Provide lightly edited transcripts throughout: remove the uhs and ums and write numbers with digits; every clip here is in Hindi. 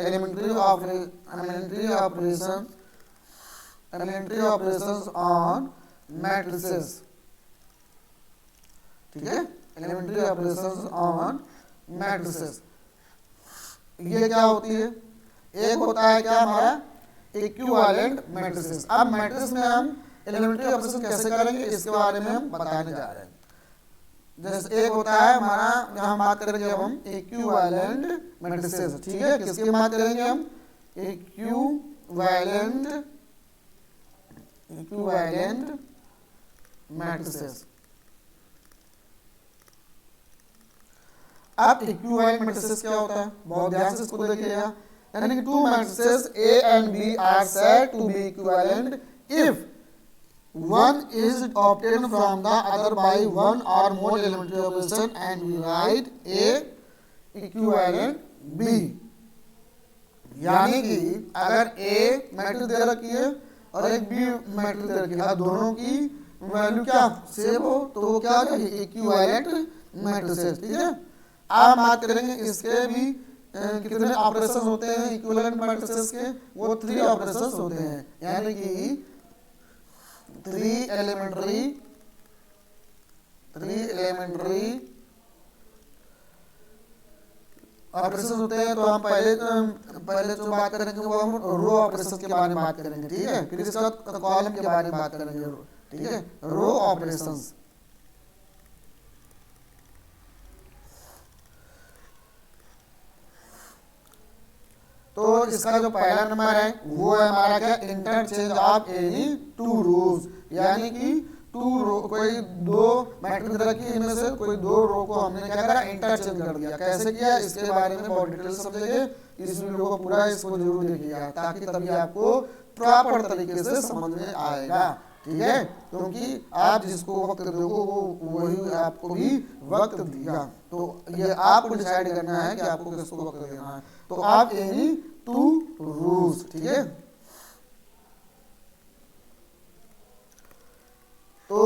एलिमेंट्री ऑपरेशंस ऑन मैट्रिसेस, ठीक है, एलिमेंट्री ऑपरेशंस ऑन मैट्रिसेस। ये क्या होती है? एक होता है क्या हमारा इक्विवेलेंट मैट्रिसेस। अब मैट्रिक्स में हम एलिमेंट्री ऑपरेशन कैसे करेंगे इसके बारे में हम बताने जा रहे हैं। जैसे एक होता है हमारा, यहाँ हम बात करेंगे अब हम इक्विवेलेंट मैट्रिसेस, ठीक है। किसकी बात करेंगे हम? Equivalent matrices. अब इक्विवेलेंट मैट्रिसेस क्या होता है? बहुत ध्यान से इसको देखिएगा। यानी कि to matrices A and B are said to be equivalent if one is obtained from the other by one or more elementary operation and we write A equivalent B। यानी कि अगर A मैट्रिक्स दे रखी है और एक B मैट्रिक्स दे रखी है, दोनों की वैल्यू क्या सेम हो तो वो क्या हो? इक्विवेलेंट मैट्रिसेस, ठीक है। अब बात करेंगे इसके भी कितने ऑपरेशन होते हैं इक्विवेलेंट मैट्रिसेस के? वो 3 ऑपरेशंस होते हैं, यानी कि 3 एलिमेंट्री ऑपरेशन होते हैं। तो हम पहले जो बात करेंगे वो हम रो ऑपरेशन के बारे में बात करेंगे, ठीक है। फिर इसके बाद कॉलम के बारे में बात करेंगे, ठीक है, रो ऑपरेशंस। तो इसका जो पहला नंबर है वो है हमारा क्या? इंटरचेंज ऑफ एनी 2 रोज, यानी कि 2 रो, कोई 2 मैट्रिक्स दे रखी है, इनमें से कोई 2 रो को हमने क्या करा? इंटरचेंज कर दिया। कैसे किया इसके बारे में बहुत डिटेल से समझेंगे। इस वीडियो को पूरा इसको जरूर देखिएगा ताकि तभी आपको प्रॉपर तरीके से समझ में आएगा, ठीक है। क्योंकि आप जिसको वक्त दोगे वो वही आपको भी वक्त दिया, तो ये आपको डिसाइड करना है कि आपको किसको वक्त देना है। तो आप एनी 2 रोज, ठीक है। तो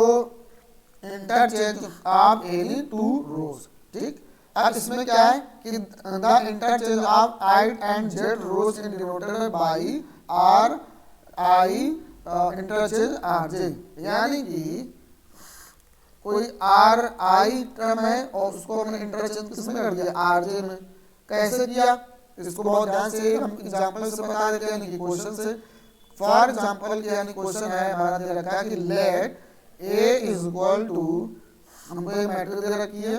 इंटरचेंज ऑफ एनी 2 रोज, ठीक। अब इसमें क्या है कि the interchange of I and Z rows in denoted by R I interchange RJ, यानी कि कोई RI टर्म है और उसको हमने इंटरचेंज किसमें कर दिया? RJ में। कैसे किया इसको बहुत ध्यान से हम एग्जांपल से बता देते हैं, यानी क्वेश्चन से। फॉर एग्जांपल यानी क्वेश्चन है हमारा दे रखा है कि let A is equal to, हमको एक मैट्रिक्स दे रखी है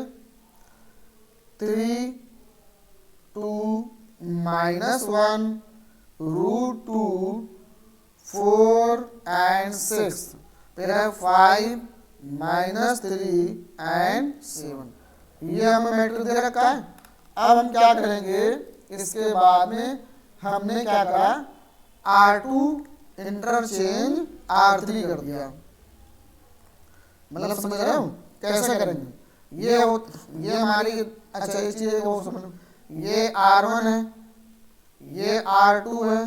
3 2 -1 √2 4 and 6, फिर है 5 -3 and 7। ये हमें मैट्रिक्स दे रखा है। अब हम क्या करेंगे? इसके बाद में हमने क्या करा? R2 इंटरचेंज R3 कर दिया। मतलब समझ रहे हो कैसे करेंगे? ये हमारी, अच्छा ये चीज वो समझ, ये R1 है, ये R2 है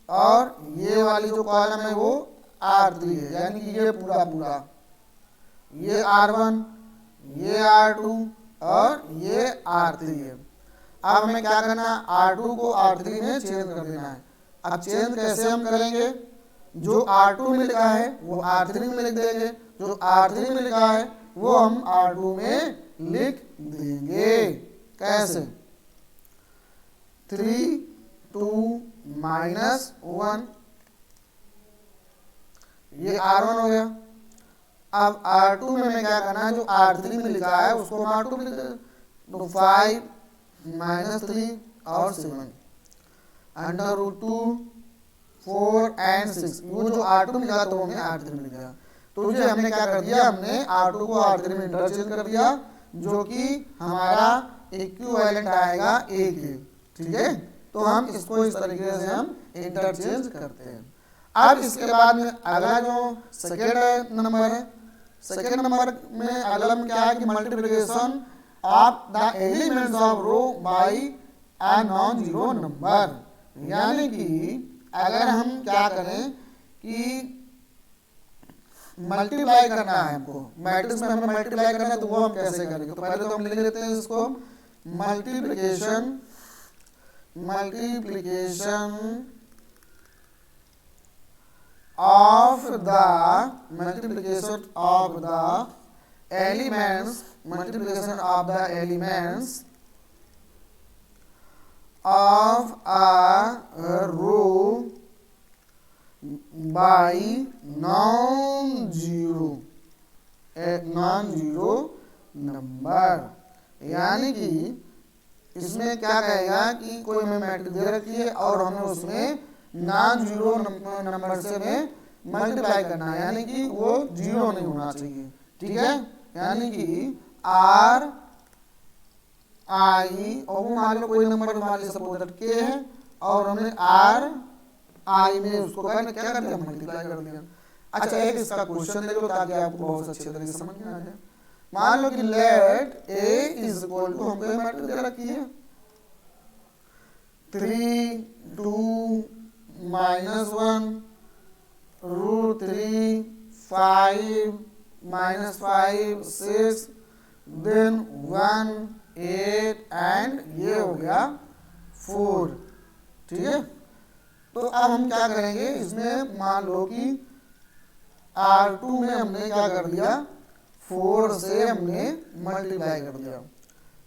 और ये वाली जो कॉलम है वो R3 है, यानी कि ये पूरा ये R1, ये R2 और ये R3 है। अब हमें क्या करना है? R2 को R3 में चेंज कर देना है। अब चेंज कैसे हम करेंगे? जो R2 में लिखा है वो R3 में लिख देंगे, जो R3 में लिखा है वो हम R2 में लिख देंगे। कैसे? 3 2 -1, ये R1 हो गया। अब R2 में हमें क्या करना है? जो R3 में लिखा है उसको हम R2 में लिख देंगे। तो 5 -3 और 7 √2 4 and 6, वो जो R2 में लिखा तो हमने R3 में लिखा। तो ये हमने क्या कर दिया? हमने R2 को R3 में इंटरचेंज कर दिया, जो कि हमारा इक्विवेलेंट आएगा A के, ठीक है। तो हम इसको इस तरीके से हम इंटरचेंज करते हैं। अब इसके बाद में अगला जो सेकेंड नंबर है, सेकेंड नंबर में अगला में क्या है कि multiplication of the elements of row by a non zero number, यानी कि अगर हम क्या करें कि मल्टीप्लाई करना है हमको, मैट्रिक्स में हमें मल्टीप्लाई करना है, तो वो हम कैसे करेंगे? तो पहले तो हम लिख लेते हैं इसको, multiplication multiplication of the elements of a row by non-zero number. यानी कि इसमें क्या कहेगा कि कोई हमें मैट्रिक्स दे रखी है और हमें उसमें नॉन जीरो नंबर से में मल्टीप्लाई करना है, यानी कि वो जीरो नहीं होना चाहिए। ठीक है, यानी कि आर आई और वो मान लो कोई नंबर मान लो सपोज दैट के है और हमने आर आई में उसको क्या कर दिया, मल्टीप्लाई कर दिया। अच्छा, एक इसका क्वेश्चन देख लो ताकि आपको बहुत अच्छे तरीके से समझ में आ जाए। मान लो कि let A is equal to, हमको मैट्रिक्स दे रखी है 3 2 -1 √3 5 -5 6 देन 1 8 एंड ये हो गया 4। ठीक है, तो अब हम क्या करेंगे, इसमें मान लो कि R2 में हमने क्या कर दिया, 4 से हमने मल्टीप्लाई कर दिया।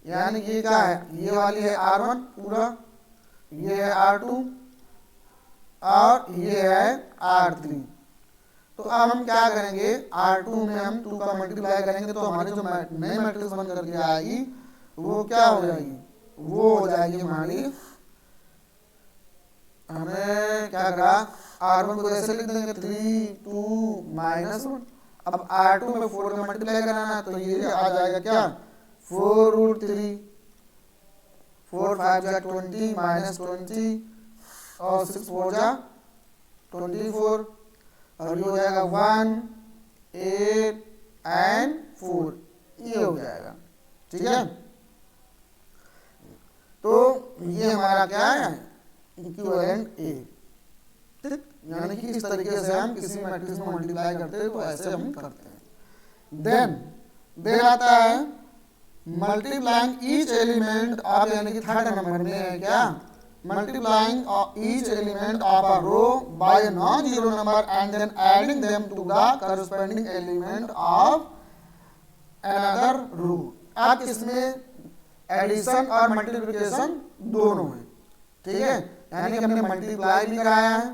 यानी कि ये क्या है, ये वाली है R1 पूरा, ये है R2 और ये है R3। तो अब हम क्या करेंगे, R2 में हम 2 का मल्टीप्लाई करेंगे तो हमारी जो नई मैट्रिक्स बन करके आएगी वो क्या हो जाएगी, वो हो जाएगी हमारी, हमें क्या करा R1 को ऐसे लिख देंगे 3 2 -1। अब R2 में 4 का मल्टीप्लाई कराना तो ये आ जाएगा क्या, 4 √3 4 5 जा 20 -20 और 6 4 जा 24 और ये हो जाएगा 1 8 एंड 4, ये हो जाएगा। ठीक है, तो ये हमारा क्या है, इक्विवेलेंट ए। ठीक, यानी कि इस तरीके से हम किसी मैट्रिक्स में मल्टीप्लाई करते हैं तो ऐसे हम करते हैं। देन आता है मल्टीप्लाइंग ईच एलिमेंट ऑफ, यानी कि थर्ड नंबर में है क्या, multiplying each element of a row by a non zero number and then adding them to the corresponding element of another row. अब इसमें एडिशन और मल्टीप्लिकेशन दोनों है। ठीक है, यानी कि हमने मल्टीप्लाई भी कराया है,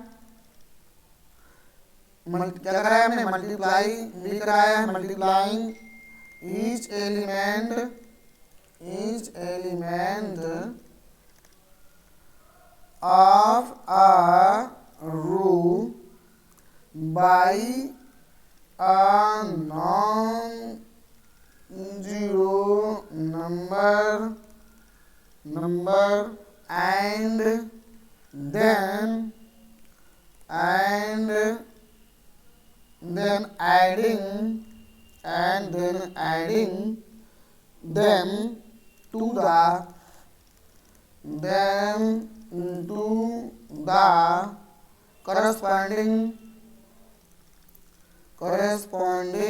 क्या कराया हमने, मल्टीप्लाई भी कराया है। Multiplying each element of a row by a non-zero number and then adding them to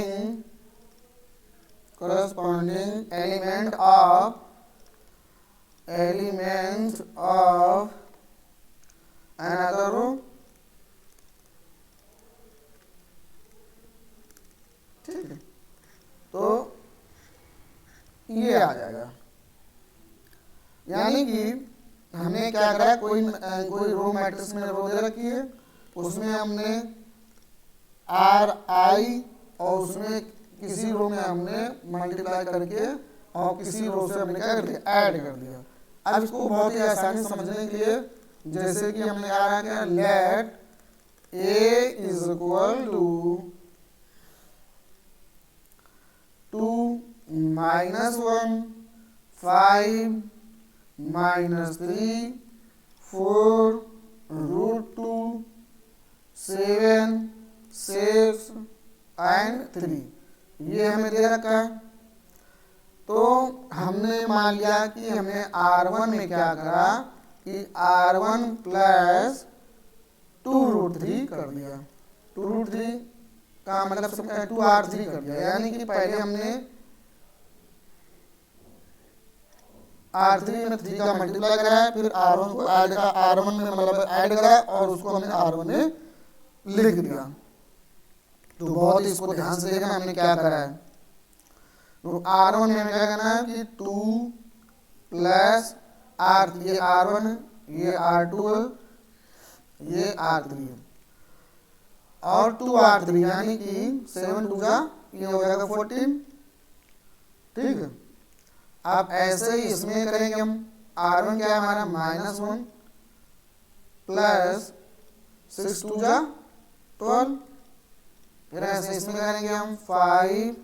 the corresponding element of another row। ठीक है, तो ये आ जाएगा। यानी कि हमने क्या करा, कोई रो मैट्रिक्स में रो दे रखी है, उसमें हमने आर आई और उसमें किसी रो में हमने मल्टीप्लाई करके और किसी रो से हमने क्या कर दिया, ऐड कर दिया। अब इसको बहुत ही आसानी समझने के लिए जैसे कि हमने कहा है let A is equal to 2 -1 5 -3 4 √2 7 6 and 3, ये हमें दे रखा है। तो हमने मान लिया कि हमने R1 में क्या करा कि R1 प्लस 2√3 कर दिया। 2√3 का मतलब 2R3 कर दिया, यानी कि पहले हमने R3 में 3 का मल्टीप्लाई कराया, फिर R1 को R1 में मतलब ऐड करा और उसको हमने R1 में लिख दिया। तो बहुत ही इसको ध्यान से देखना हमने क्या करा है। तो R1 में हमें क्या करना है कि 2 प्लस R3, ये R1 है, ये R2 है, ये R3 है, और 2R3 यानी कि 7 2 जा ये हो जाएगा 14। ठीक है, अब ऐसे ही इसमें करेंगे हम। R1 क्या है हमारा -1 प्लस 6 2 जा 12, फिर ऐसे इसमें करेंगे हम 5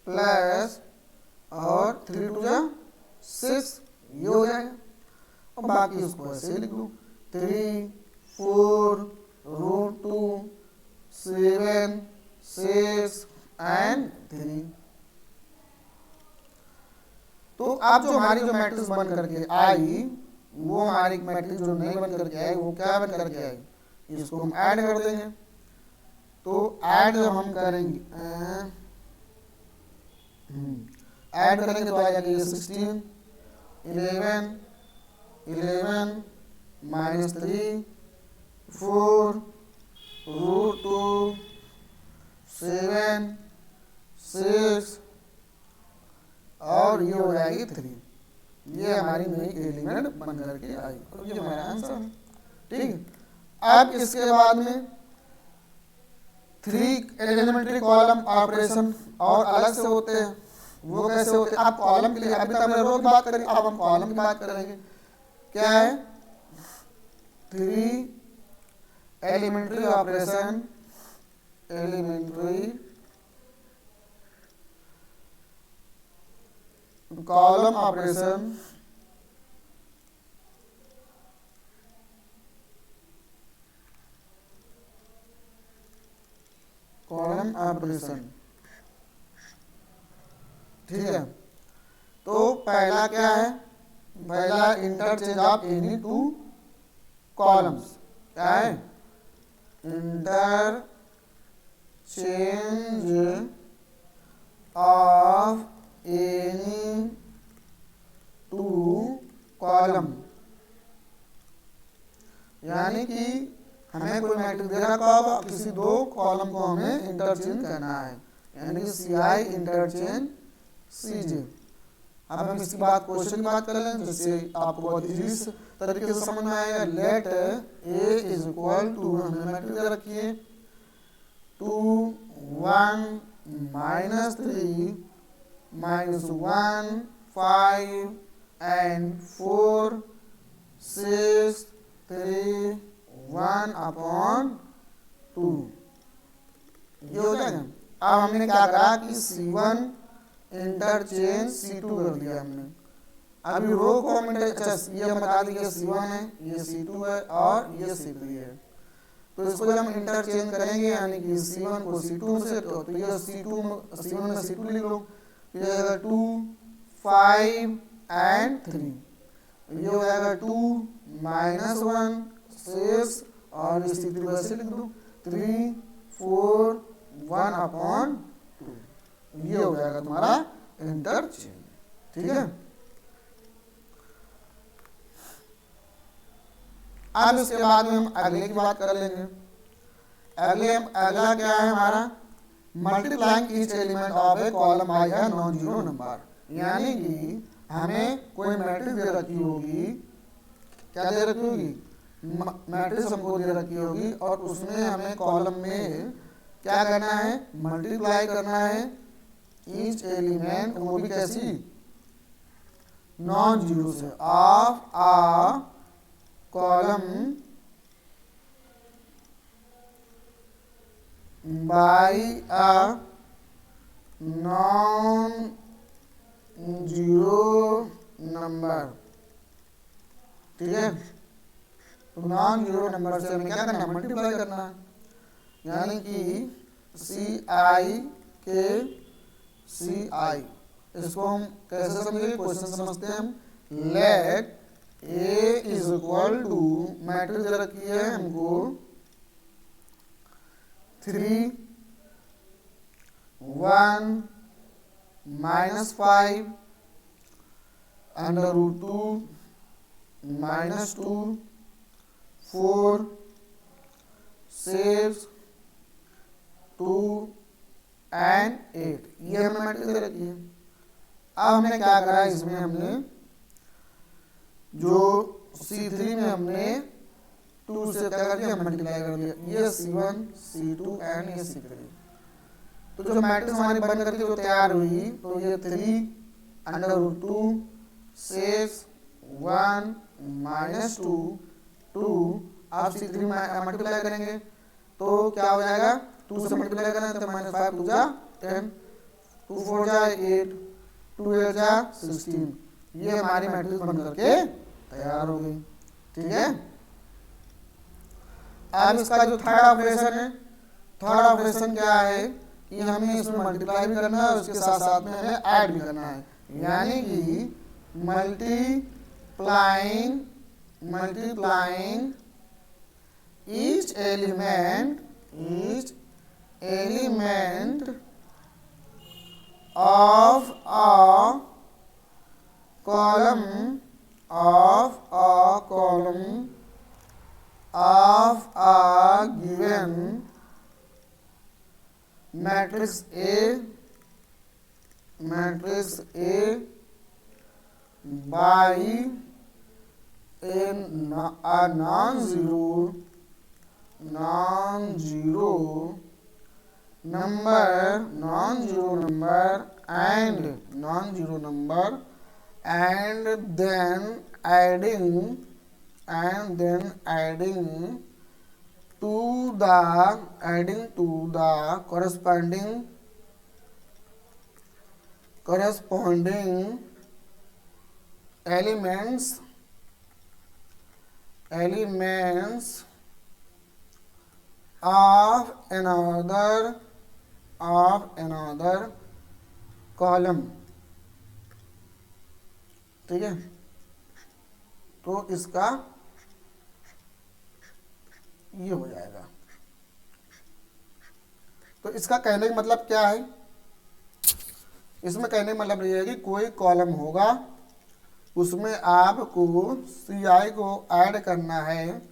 प्लस और 3 2 जा 6, ये हो जाएगा। और बाकी उसको ऐसे ही लिख लो 3 4 √2 7 6 एंड 3। तो अब जो हमारी जो मैट्रिक्स बन करके आई, वो हमारी मैट्रिक्स जो नहीं बन करके आई वो क्या बन करके आई, इसको हम ऐड कर देंगे। तो ऐड जब हम करेंगे ऐड करेंगे तो आ जाएगा ये 16 11 11 -3 4 √2 7 6 और ये हो जाएगी 3। ये हमारी नई एलिमेंट बन करके आई और ये हमारा आंसर है। ठीक है, अब इसके बाद में 3 एलिमेंट्री कॉलम ऑपरेशन और अलग से होते हैं। वो कैसे होते हैं, अब कॉलम के लिए अभी तक हमने रो की बात करी, अब हम कॉलम की बात करेंगे। क्या है 3 elementary operation, elementary column operation column operation. ठीक है, तो पहला क्या है, पहला इंटरचेंज ऑफ एनी 2 कॉलम्स। क्या है इंटरचेंज ऑफ एनी 2 कॉलम, यानी कि हमें कोई मैट्रिक्स दे रखा होगा, किसी 2 कॉलम को हमें इंटरचेंज करना है, यानी कि CI इंटरचेंज CJ। अब हम इसकी बात क्वेश्चन की बात कर लें, जिससे आपको बहुत इजी तरीके से समझ में आएगा। Let A is equal to, हमने मैट्रिक्स दे रखी है 2 1 -3 -1 5 एंड 4 6 3 1/2, ये हो जाएगा। अब हमने क्या करा कि C1 इंटरचेंज C2 कर दिया हमने। अभी रो को हम ये हम बता देंगे C1 है, ये C2 है और ये C3 है। तो इसको जब हम इंटरचेंज करेंगे यानी कि C1 को C2 से, तो ये C1 में C2 लिख लो, तो ये हो जाएगा 2 5 एंड 3, ये हो जाएगा 2 -1 6 और इस C3 वैसे लिख दो 3 4 1/2, ये हो जाएगा तुम्हारा इंटरचेंज। ठीक है, अब इसके बाद में हम अगले की बात कर लेंगे। अगला क्या है हमारा, multiplying each element of A column by a non zero number, यानी कि हमें कोई मैट्रिक्स दे रखी होगी। क्या दे रखी होगी, मैट्रिक्स हमको दे रखी होगी और उसमें हमें कॉलम में क्या करना है, मल्टीप्लाई करना है ईच एलिमेंट, वो भी कैसी, नॉन जीरो से, of a column by a non zero number. ठीक है, तो नॉन जीरो नंबर से हमें क्या करना है, मल्टीप्लाई करना है, यानी कि CI के CI। इसको हम कैसे समझेंगे, क्वेश्चन समझते हैं हम। Let A is equal to, matrix दे रखी है हमको 3 1 -5 अंडर रूट 2 माइनस 2 4 6 2 एंड 8, ये हमें मैट्रिक्स दे रखी है। अब हमने क्या करा है, इसमें हमने जो C3 में हमने 2 से क्या कर दिया, मल्टीप्लाई कर दिया, ये C1 C2 एंड ये C3। तो जो मैट्रिक्स हमारी बन करके जो तैयार हुई, तो ये 3 अंडर रूट 2 6 1 माइनस 2 2, आप C3 में मल्टीप्लाई करेंगे तो क्या हो जाएगा, 2 से मल्टीप्लाई करेंगे तो माइनस 5 2 जा 10, 2 4 जा 8, 2 8 जा 16, ये हमारी मैट्रिक्स बन करके तैयार हो गई। ठीक है, अब इसका जो थर्ड ऑपरेशन है, थर्ड ऑपरेशन क्या है कि हमें इसमें मल्टीप्लाई भी करना है, उसके साथ साथ में हमें ऐड भी करना है, यानी कि multiplying each element of a column of a given matrix A by a non-zero number and then adding to the corresponding elements of another column। ठीक है, तो इसका ये हो जाएगा। तो इसका कहने का मतलब क्या है, इसमें कहने का मतलब ये है कि कोई कॉलम होगा, उसमें आपको CI को ऐड करना है,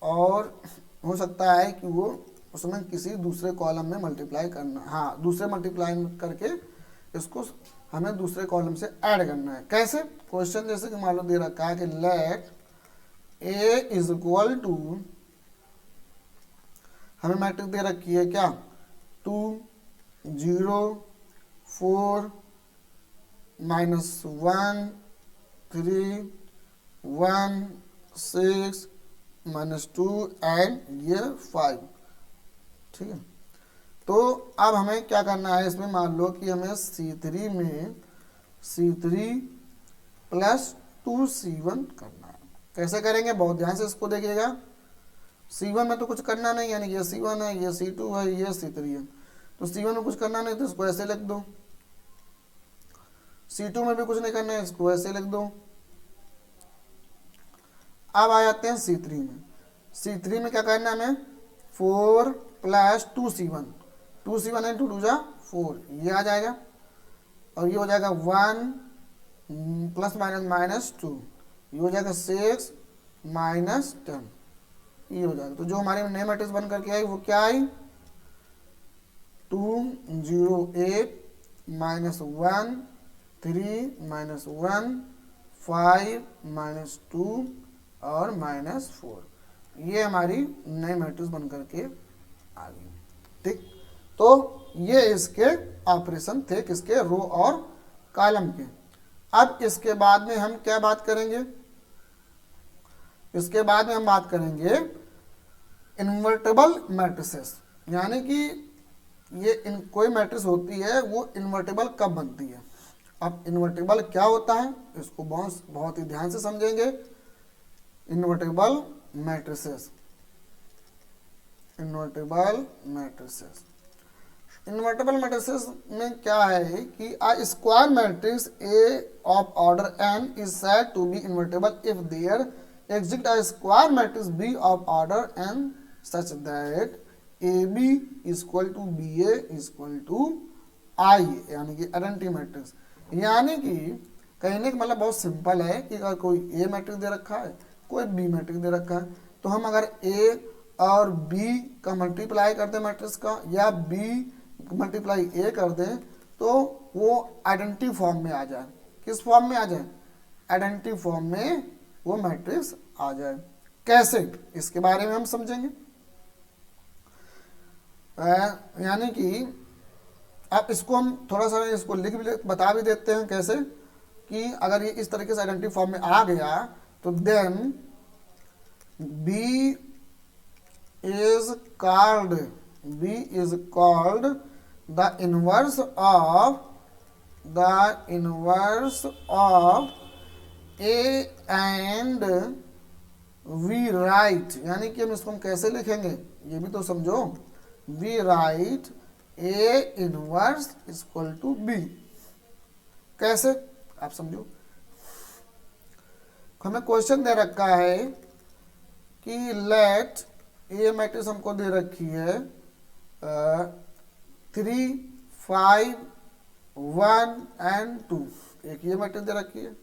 और हो सकता है कि वो उसमें किसी दूसरे कॉलम में मल्टीप्लाई करना, हाँ दूसरे मल्टीप्लाई करके इसको हमें दूसरे कॉलम से ऐड करना है। कैसे, क्वेश्चन जैसे कि मान लो दे रखा है कि let A is equal to, हमें मैट्रिक्स दे रखी है क्या, 2 0 4 माइनस 1 3 1 6 माइनस 2 एंड ये 5। ठीक है, तो अब हमें क्या करना है, इसमें मान लो कि हमें C3 में C3 प्लस 2C1 करना है। कैसे करेंगे, बहुत ध्यान से इसको देखिएगा। C1 में तो कुछ करना नहीं, यानी ये C1 है, ये C2 है, ये C3 है, तो C1 में कुछ करना नहीं तो इसको ऐसे लिख दो, C2 में भी कुछ नहीं करना है, इसको ऐसे लिख दो। अब आ जाते हैं C3 में। C3 में क्या करना है हमें, 4 प्लस 2C1, 2C1 है 2 2 जा 4, ये आ जाएगा, और ये हो जाएगा 1 प्लस माइनस 2, ये हो जाएगा 6 माइनस 10, ये हो जाएगा। तो जो हमारी नई मैट्रिक्स बन करके आई वो क्या आई, 2 0 8 माइनस 1 3 माइनस 1 5 माइनस 2 और माइनस 4, ये हमारी नई मैट्रिक्स बन करके आ गई। ठीक, तो ये इसके ऑपरेशन थे किसके, रो और कॉलम के। अब इसके बाद में हम क्या बात करेंगे, इसके बाद में हम बात करेंगे इन्वर्टेबल मैट्रिसेस, यानी कि ये कोई मैट्रिक्स होती है वो इन्वर्टेबल कब बनती है। अब इन्वर्टेबल क्या होता है, इसको बहुत ही ध्यान से समझेंगे। इन्वर्टेबल मैट्रिसेस, इन्वर्टेबल मैट्रिसेस में क्या है कि a square matrix A of order n is said to be invertible if there exist a square matrix B of order n such that AB equal to BA equal to IA, यानी कि आइडेंटिटी मैट्रिक्स। यानी कि कहने का मतलब बहुत सिंपल है कि अगर कोई ए मैट्रिक्स दे रखा है, कोई बी मैट्रिक्स दे रखा है, तो हम अगर ए और बी का मल्टीप्लाई कर दें मैट्रिक्स का, या बी मल्टीप्लाई ए कर दें, तो वो आइडेंटिटी फॉर्म में आ जाए। किस फॉर्म में आ जाए? आइडेंटिटी फॉर्म में वो मैट्रिक्स आ जाए। कैसे, इसके बारे में हम समझेंगे। यानी कि अब इसको हम थोड़ा सा इसको लिख भी बता भी देते हैं कैसे, कि अगर ये इस तरीके से आइडेंटिटी फॉर्म में आ गया तो then B is called the inverse of A and we write, यानी कि हम इसको हम कैसे लिखेंगे ये भी तो समझो। We write A inverse equal to B. कैसे, आप समझो। हमें क्वेश्चन दे रखा है कि लेट ए मैट्रिक्स हमको दे रखी है 3, 5, 1 एंड 2। एक ये मैट्रिक्स दे रखी है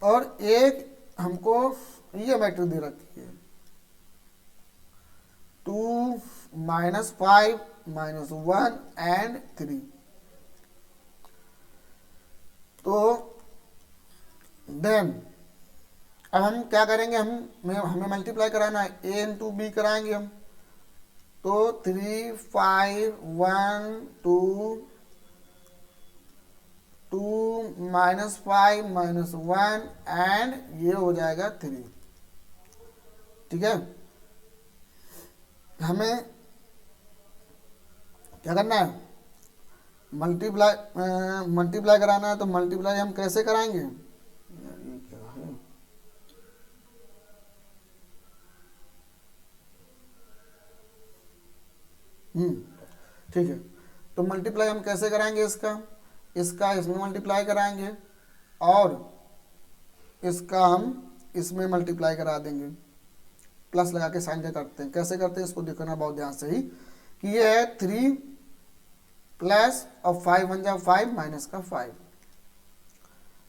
और एक हमको ये मैट्रिक्स दे रखी है 2, -5, -1 एंड 3। तो देन अब हम क्या करेंगे, हमें मल्टीप्लाई कराना है, ए इंटू बी कराएंगे हम। तो 3, 5, 1, 2, -5, -1 एंड ये हो जाएगा 3। ठीक है, हमें क्या करना है, मल्टीप्लाई कराना है। तो मल्टीप्लाई हम कैसे कराएंगे, ये क्या है, ठीक है। तो मल्टीप्लाई हम कैसे कराएंगे, इसका इसमें मल्टीप्लाई कराएंगे और इसका हम इसमें मल्टीप्लाई करा देंगे। प्लस लगा के साइन करते हैं। कैसे करते हैं इसको देखना बहुत ध्यान से ही, कि ये है 3 प्लस और 5 बन जाए 5 माइनस का 5।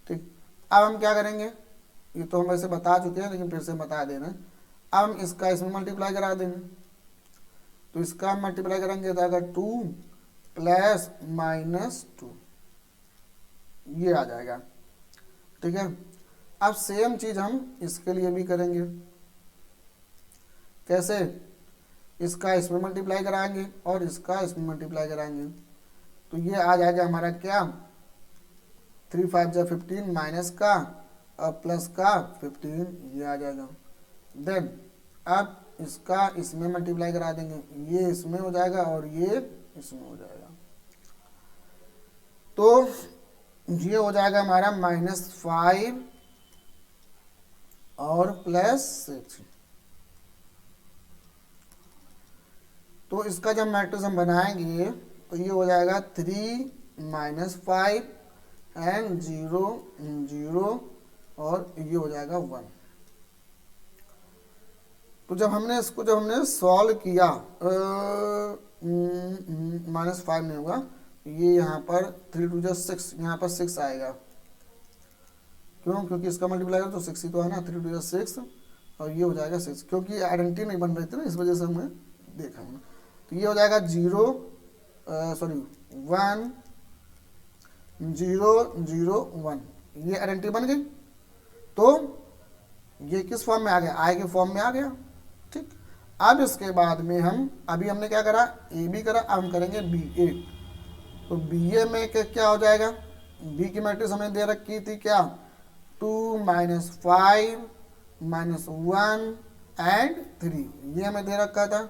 ठीक, अब हम क्या करेंगे, ये तो हम वैसे बता चुके हैं लेकिन फिर से बता देना। अब हम इसका इसमें मल्टीप्लाई करा देंगे। तो इसका हम मल्टीप्लाई करेंगे तो अगर 2 प्लस -2 ये आ जाएगा। ठीक है, अब सेम चीज हम इसके लिए भी करेंगे। कैसे, इसका इसमें मल्टीप्लाई कराएंगे और इसका इसमें मल्टीप्लाई कराएंगे। तो ये आ जाएगा हमारा क्या, 3, 5 जा 15 माइनस का और प्लस का 15 ये आ जाएगा। देन अब इसका इसमें मल्टीप्लाई करा देंगे, ये इसमें हो जाएगा और ये इसमें हो जाएगा। तो ये हो जाएगा हमारा -5 और +6। तो इसका जब मैट्रिक्स हम बनाएंगे तो ये हो जाएगा 3, -5 एंड 0, 0 और ये हो जाएगा 1। तो जब हमने सॉल्व किया, -5 नहीं होगा, ये यहाँ पर 3 2 6, यहाँ पर 6 आएगा। क्यों, क्योंकि इसका मल्टीप्लाई तो 6 ही तो है ना, 3 2 6 और ये हो जाएगा 6, क्योंकि आइडेंटिटी नहीं बन रही थी ना, इस वजह से हमने देखा है। तो ये हो जाएगा 1 0 0 1, ये आइडेंटिटी बन गई। तो ये किस फॉर्म में आ गया, आई के फॉर्म में आ गया। ठीक, अब इसके बाद में हम अभी हमने क्या करा, ए बी करा, अब हम करेंगे बी ए। तो बी ए में क्या हो जाएगा, बी की मैट्रिक्स हमें दे रखी थी क्या, 2 -5 -1 एंड 3, ये हमें दे रखा था।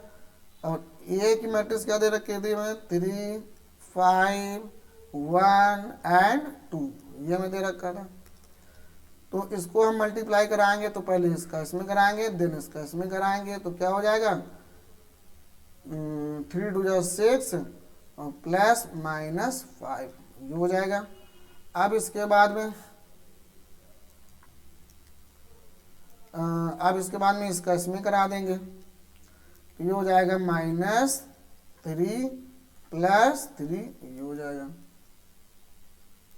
और ए की मैट्रिक्स क्या दे रखी थी हमें, 3 5 1 एंड 2, ये हमें दे रखा था। तो इसको हम मल्टीप्लाई कराएंगे तो पहले इसका इसमें कराएंगे, देन इसका इसमें कराएंगे। तो क्या हो जाएगा, 3 2 6 और प्लस -5 ये हो जाएगा। अब इसके बाद में इसका इसमें करा देंगे। तो ये हो जाएगा -3 + 3 ये हो जाएगा।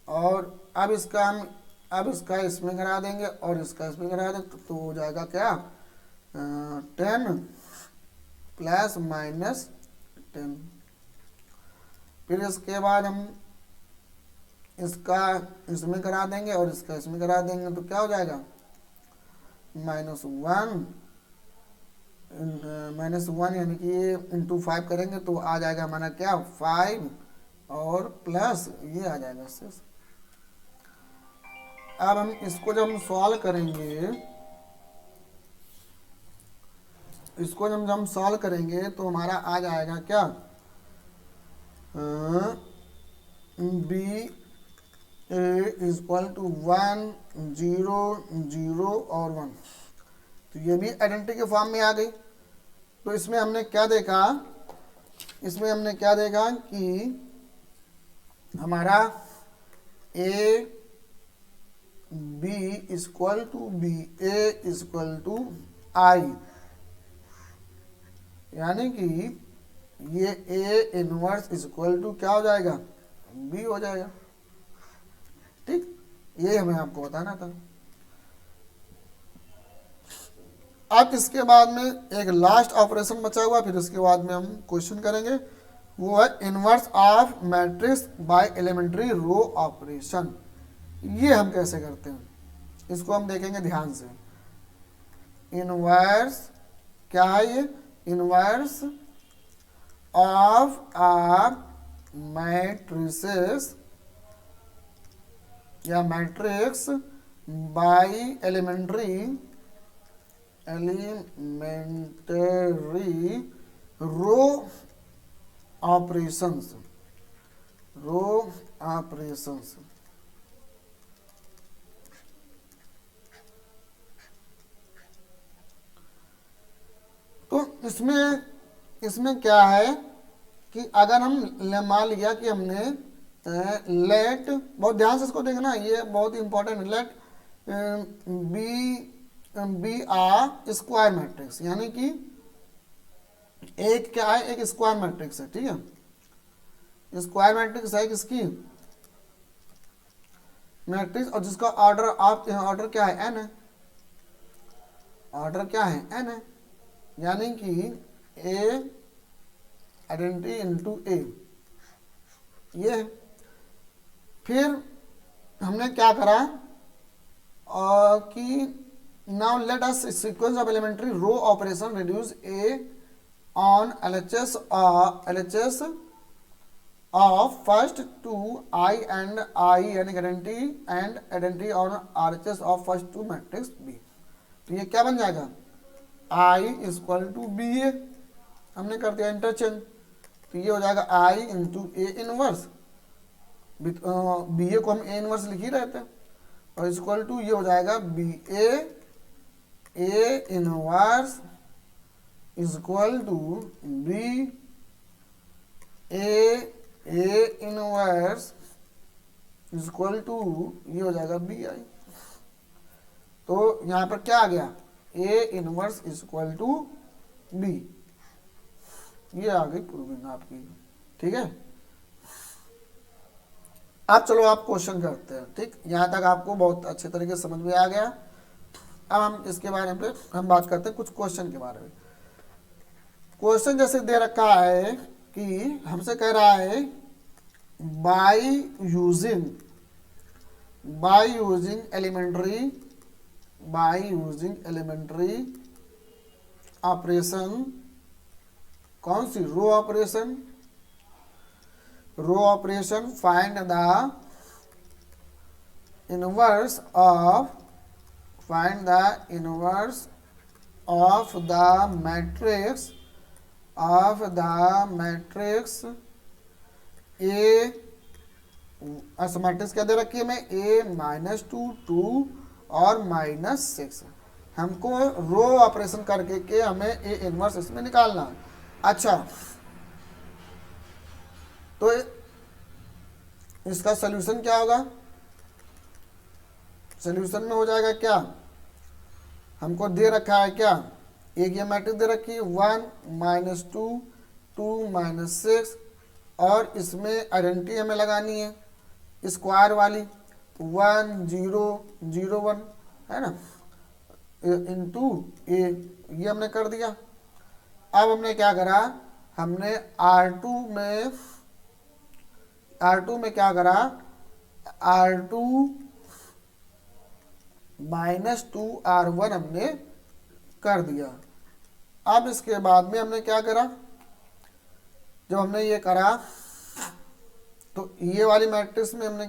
और अब इसका इसमें करा देंगे और इसका इसमें करा देंगे तो हो जाएगा क्या 10 प्लस माइनस 10। फिर इसके बाद हम इसका इसमें करा देंगे और इसका इसमें करा देंगे तो क्या हो जाएगा -1 यानी कि ये इंटू 5 करेंगे तो आ जाएगा हमारा क्या 5 और प्लस ये आ जाएगा 6। अब हम इसको जब हम सॉल्व करेंगे, इसको जब हम सॉल्व करेंगे तो हमारा आ जाएगा क्या बी ए इक्वल टू 1 0 0 और 1। तो ये भी आइडेंटिटी के फॉर्म में आ गई। तो इसमें हमने क्या देखा, इसमें हमने क्या देखा कि हमारा A B equal to B A equal to I, यानी कि ये ए इनवर्स इक्वल टू क्या हो जाएगा बी हो जाएगा। ठीक, ये हमें आपको बताना था। अब इसके बाद में एक लास्ट ऑपरेशन बचा हुआ, फिर इसके बाद में हम क्वेश्चन करेंगे, वो है inverse of matrix by elementary row operation. ये हम कैसे करते हैं इसको हम देखेंगे ध्यान से। इनवर्स क्या है, ये इनवर्स ऑफ आ मैट्रिसेस या matrix by elementary row operations, row operations. तो इसमें क्या है कि अगर हम मान लिया कि हमने लेट, बहुत ध्यान से इसको देखना, ये बहुत इंपॉर्टेंट है, लेट बी आ स्क्वायर मैट्रिक्स, यानी कि एक क्या है, एक स्क्वायर मैट्रिक्स है। ठीक है, स्क्वायर मैट्रिक्स है किसकी, मैट्रिक्स, और जिसका ऑर्डर ऑर्डर क्या है एन है, ऑर्डर क्या है एन है, यानी कि ए आइडेंटिटी इंटू ए ये है। फिर हमने क्या करा कि now let us sequence of elementary row operation reduce A on LHS of first to I and I यानी identity on RHS of first to matrix B. तो ये क्या बन जाएगा I equal to B A, हमने कर दिया इंटरचेंज, तो ये हो जाएगा I into A inverse, B A को हम ए इनवर्स लिख ही रहते हैं, और इक्वल टू ये हो जाएगा B A inverse equal to B A inverse equal to ये हो जाएगा बी आई। तो यहाँ पर क्या आ गया A inverse equal to B, ये आ गई प्रूविंग आपकी। ठीक है, अब चलो आप क्वेश्चन करते हैं। ठीक, यहाँ तक आपको बहुत अच्छे तरीके से समझ में आ गया। अब हम इसके बारे में हम बात करते हैं कुछ क्वेश्चन के बारे में। क्वेश्चन जैसे दे रखा है कि हमसे कह रहा है बाय यूजिंग एलिमेंट्री ऑपरेशन, कौन सी row operation find the inverse of the matrix A, matrix क्या दे रखी है हमें A -2 2 और -6। हमको रो ऑपरेशन करके के हमें ए इनवर्स इसमें निकालना। अच्छा, तो इसका सॉल्यूशन क्या होगा, सॉल्यूशन में हो जाएगा क्या, हमको दे रखा है क्या, एक ये मैट्रिक्स दे रखी है 1 -2 2 -6, और इसमें आइडेंटिटी हमें लगानी है स्क्वायर वाली। 1 0 0 1 है ना, इंटू ए, ये हमने कर दिया। अब हमने क्या करा, हमने R2 में क्या करा, R2 -2R1 हमने कर दिया। अब इसके बाद में हमने क्या करा, जब हमने ये करा तो ये वाली मैट्रिक्स में हमने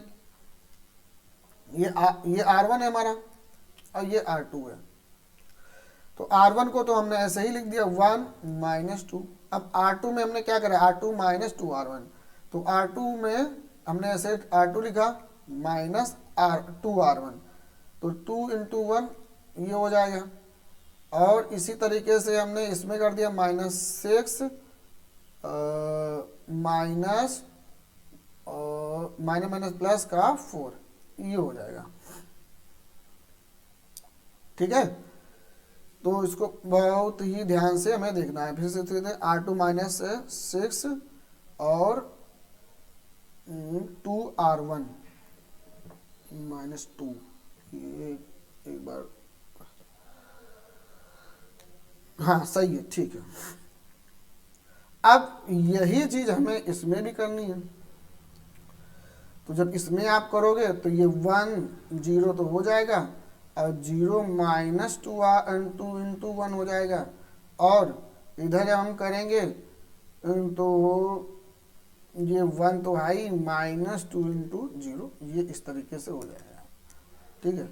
ये R1 है हमारा और ये R2 है, तो R1 को तो हमने ऐसे ही लिख दिया 1 -2। अब R2 में हमने क्या करा, R2 -2R1, तो R2 में हमने ऐसे R2 लिखा -2R1, तो 2 × 1 ये हो जाएगा। और इसी तरीके से हमने इसमें कर दिया -6 माइनस प्लस का 4, ये हो जाएगा। ठीक है, तो इसको बहुत ही ध्यान से हमें देखना है। फिर से R2 -6 और 2R1 -2, ये एक बार, हाँ सही है, ठीक है। अब यही चीज हमें इसमें भी करनी है, तो जब इसमें आप करोगे तो ये 1 0 तो हो जाएगा और 0 -2 × 1 हो जाएगा, और इधर जब हम करेंगे तो ये 1 तो है ही, -2 × 0, ये इस तरीके से हो जाएगा। ठीक है,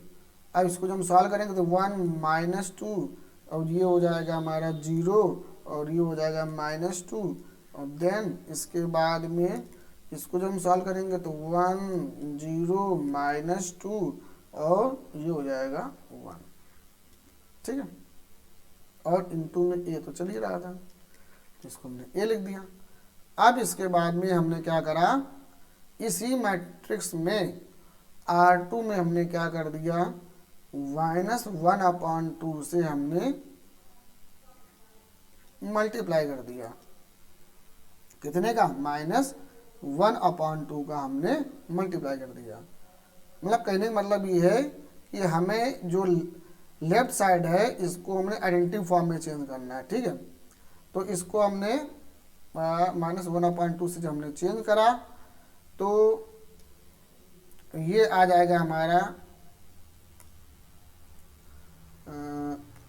अब इसको जब हम सॉल्व करेंगे तो 1 -2 और ये हो जाएगा हमारा 0 और ये हो जाएगा -2, और देन इसके बाद में इसको जब हम सॉल्व करेंगे तो 1 0 -2 और ये हो जाएगा 1। ठीक है, और इनटू में ए तो चल ही रहा था, इसको हमने ए लिख दिया। अब इसके बाद में हमने क्या करा, इसी मैट्रिक्स में R2 में हमने क्या कर दिया, -1/2 से हमने मल्टीप्लाई कर दिया। कितने का, -1/2 का हमने मल्टीप्लाई कर दिया। मतलब कहने का मतलब ये है कि हमें जो लेफ्ट साइड है इसको हमने आइडेंटिटी फॉर्म में चेंज करना है। ठीक है, तो इसको हमने -1/2 से जब हमने चेंज करा तो ये आ जाएगा हमारा,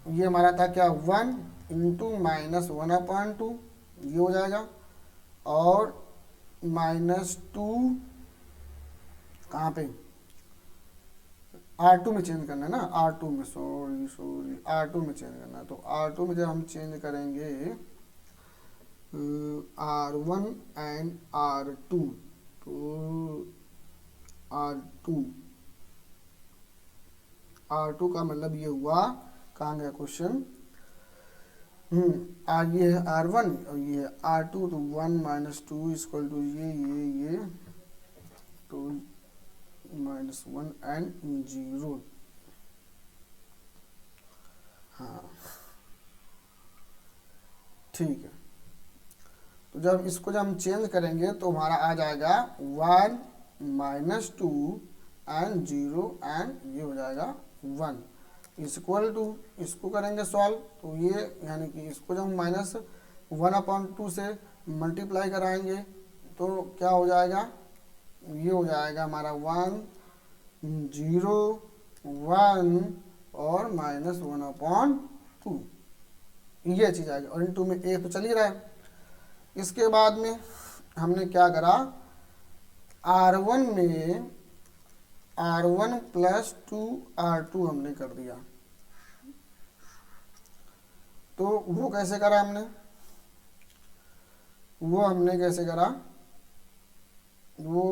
ये हमारा था क्या, 1 × -1/2, ये हो जाएगा, और -2 कहाँ पे, R2 में चेंज करना है ना, R2 में, सॉरी R2 में चेंज करना है। तो R2 में जब हम चेंज करेंगे R1 एंड R2, तो R2 का मतलब ये हुआ, कहाँ गया क्वेश्चन, ये है R1 और ये है R2, तो 1 - 2 = ये तो -1 एंड 0। हाँ ठीक है, तो जब इसको जब हम चेंज करेंगे तो हमारा आ जाएगा 1 - 2 एंड 0 एंड ये हो जाएगा 1 = इसको करेंगे सॉल्व, तो ये यानी कि इसको जब हम -1/2 से मल्टीप्लाई कराएंगे तो क्या हो जाएगा, ये हो जाएगा हमारा 1 0 1 और -1/2, ये चीज़ आएगी। और इनटू में ए तो चल ही रहा है। इसके बाद में हमने क्या करा, R1 में R1 + 2R2 हमने कर दिया। तो वो कैसे करा हमने, वो हमने कैसे करा, वो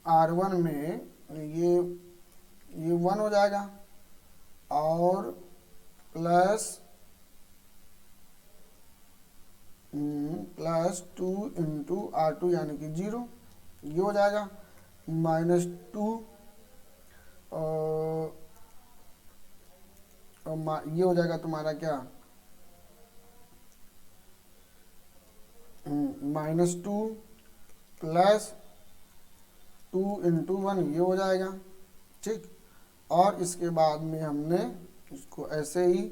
R1 में ये 1 हो जाएगा और प्लस 2 × R2 यानी कि 0, ये हो जाएगा, -2 और ये हो जाएगा तुम्हारा क्या, -2 प्लस 2 इंटू 1 ये हो जाएगा, ठीक। और इसके बाद में हमने इसको ऐसे ही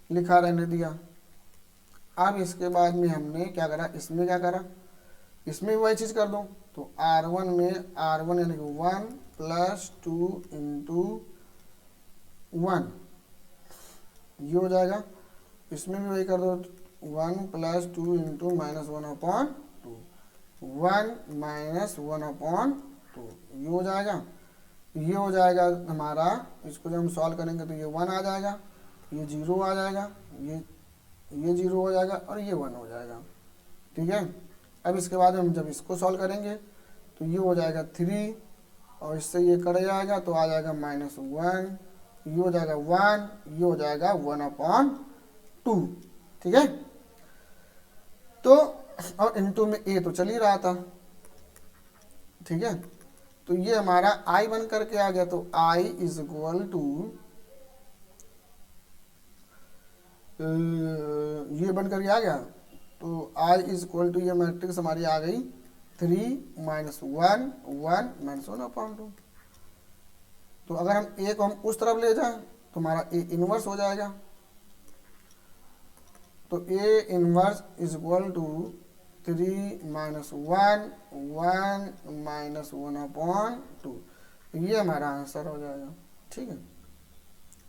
लिखा रहने दिया। अब इसके बाद में हमने क्या करा, इसमें क्या करा, इसमें वही चीज़ कर दूँ, तो R1 में R1 यानी कि 1 प्लस 2 इंटू 1 ये हो जाएगा। इसमें भी वही कर दो, 1 प्लस 2 इंटू माइनस 1/2, 1 माइनस 1/2 ये हो जाएगा। ये हो जाएगा हमारा, इसको जब हम सॉल्व करेंगे तो ये 1 आ जाएगा, ये 0 आ जाएगा, ये 0 हो जाएगा और ये 1 हो जाएगा, ठीक है। अब इसके बाद हम जब इसको सॉल्व करेंगे तो ये हो जाएगा 3 और इससे ये कट जाएगा तो आ जाएगा -1, ये हो जाएगा 1, ये हो जाएगा 1/2, ठीक है। तो और इनटू में ए तो चल ही रहा था, ठीक है। तो ये हमारा आई बन करके आ गया, तो आई इज इक्वल टू ये बन करके आ गया, तो आई इज इक्वल टू ये मैट्रिक्स हमारी आ गई 3 -1 1 -1/2। तो अगर हम ए को हम उस तरफ ले जाएं तो हमारा ए इनवर्स हो जाएगा, तो A inverse is equal to 3 -1 1 -1/2, ये हमारा आंसर हो जाएगा, ठीक है।